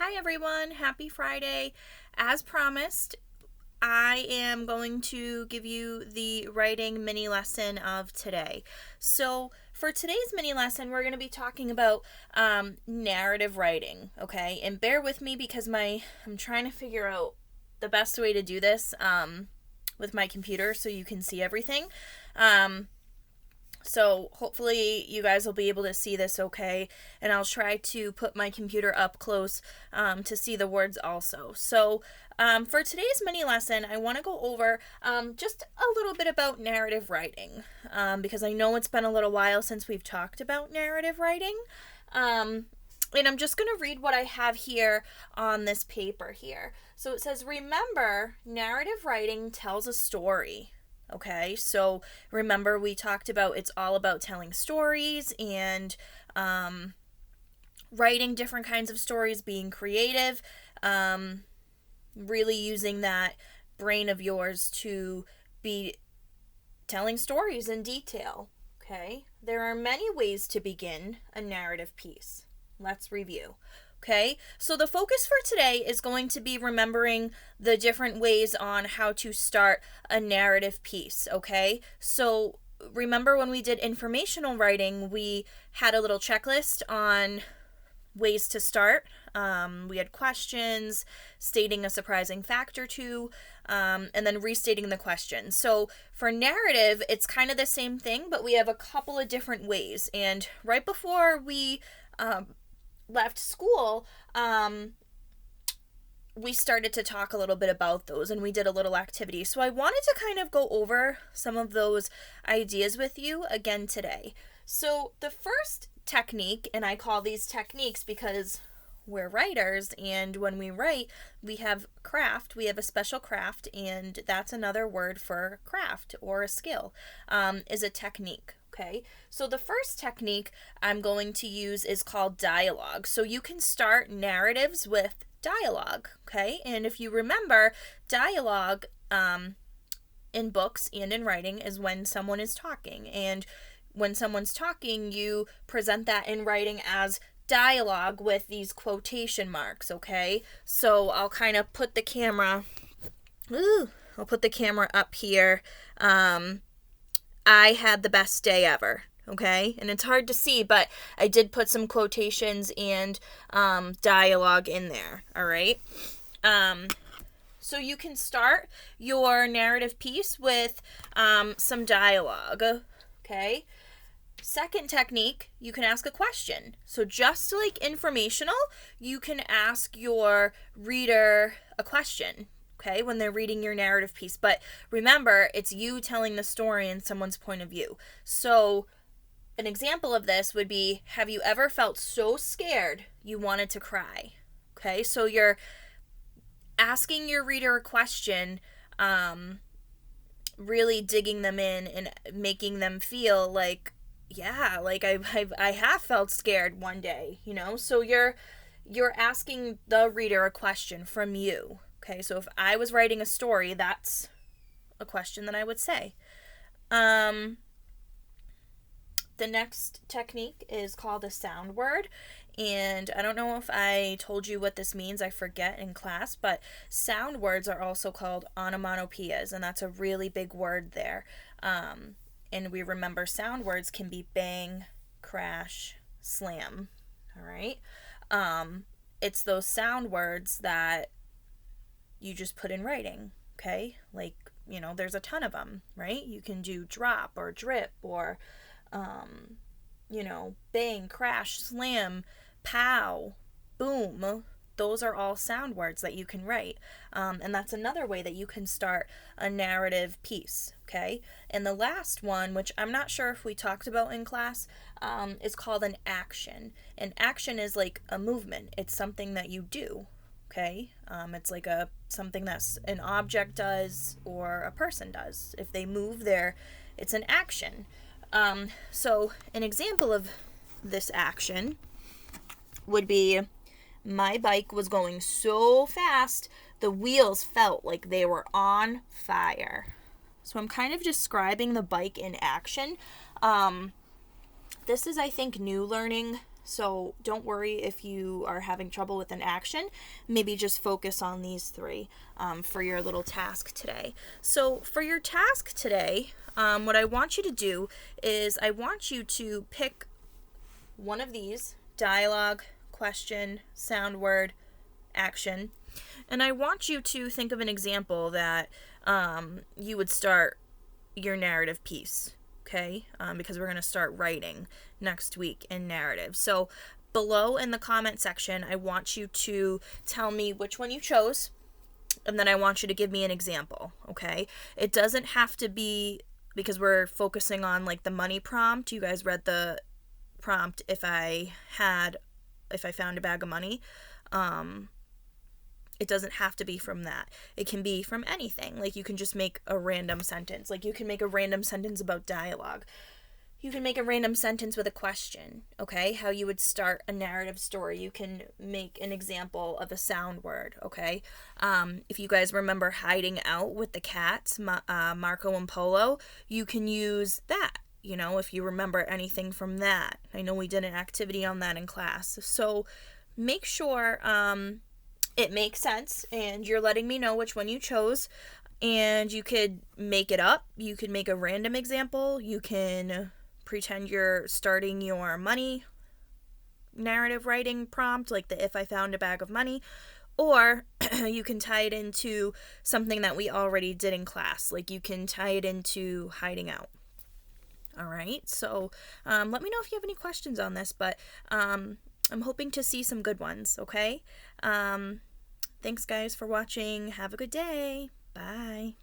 Hi everyone, happy Friday. As promised, I am going to give you the writing mini lesson of today. So, for today's mini lesson, we're going to be talking about narrative writing, okay? And bear with me because I'm trying to figure out the best way to do this with my computer so you can see everything. So hopefully you guys will be able to see this okay, and I'll try to put my computer up close to see the words also. So for today's mini lesson, I want to go over just a little bit about narrative writing because I know it's been a little while since we've talked about narrative writing. And I'm just going to read what I have here on this paper here. So it says, remember, narrative writing tells a story. Okay, so remember we talked about it's all about telling stories and writing different kinds of stories, being creative, really using that brain of yours to be telling stories in detail. Okay, there are many ways to begin a narrative piece. Let's review. Okay, so the focus for today is going to be remembering the different ways on how to start a narrative piece. Okay, so remember when we did informational writing, we had a little checklist on ways to start. We had questions, stating a surprising fact or two, and then restating the question. So for narrative, it's kind of the same thing, but we have a couple of different ways. And right before we left school, we started to talk a little bit about those and we did a little activity. So I wanted to kind of go over some of those ideas with you again today. So the first technique, and I call these techniques because we're writers, and when we write, we have craft, we have a special craft, and that's another word for craft or a skill, is a technique. Okay, so the first technique I'm going to use is called dialogue. So you can start narratives with dialogue, okay? And if you remember, dialogue in books and in writing is when someone is talking. And when someone's talking, you present that in writing as dialogue with these quotation marks, okay? So I'll kind of put the camera, I'll put the camera up here. I had the best day ever, okay? And it's hard to see, but I did put some quotations and dialogue in there, all right? So you can start your narrative piece with some dialogue, okay? Second technique, you can ask a question. So just like informational, you can ask your reader a question, okay, when they're reading your narrative piece. But remember, it's you telling the story in someone's point of view. So an example of this would be, have you ever felt so scared you wanted to cry? Okay, so you're asking your reader a question, really digging them in and making them feel like, yeah, like I have felt scared one day, you know? So you're asking the reader a question from you. Okay, so if I was writing a story, that's a question that I would say. The next technique is called a sound word. And I don't know if I told you what this means, I forget in class, but sound words are also called onomatopoeias, and that's a really big word there. And we remember sound words can be bang, crash, slam. All right? It's those sound words that you just put in writing, okay? Like, you know, there's a ton of them, right? You can do drop or drip or, you know, bang, crash, slam, pow, boom. Those are all sound words that you can write. And that's another way that you can start a narrative piece, okay? And the last one, which I'm not sure if we talked about in class, is called an action. An action is like a movement. It's something that you do, okay? It's like something that's an object does or a person does. If they move there, it's an action. So an example of this action would be, my bike was going so fast, the wheels felt like they were on fire. So I'm kind of describing the bike in action. This is, I think, new learning So don't worry if you are having trouble with an action. Maybe just focus on these three for your little task today. So for your task today, what I want you to do is I want you to pick one of these: dialogue, question, sound word, action. And I want you to think of an example that you would start your narrative piece, okay? Because we're going to start writing next week in narrative. So below in the comment section, I want you to tell me which one you chose, and then I want you to give me an example, okay? It doesn't have to be, because we're focusing on like the money prompt. You guys read the prompt, if I found a bag of money. It doesn't have to be from that. It can be from anything. Like you can just make a random sentence. Like you can make a random sentence about dialogue. You can make a random sentence with a question, okay? How you would start a narrative story. You can make an example of a sound word, okay? If you guys remember hiding out with the cats, Marco and Polo, you can use that, you know, if you remember anything from that. I know we did an activity on that in class. So make sure it makes sense and you're letting me know which one you chose. And you could make it up. You could make a random example. You can pretend you're starting your money narrative writing prompt, like the if I found a bag of money. Or you can tie it into something that we already did in class. Like you can tie it into hiding out. All right, so let me know if you have any questions on this, but I'm hoping to see some good ones, okay? Thanks, guys, for watching. Have a good day. Bye.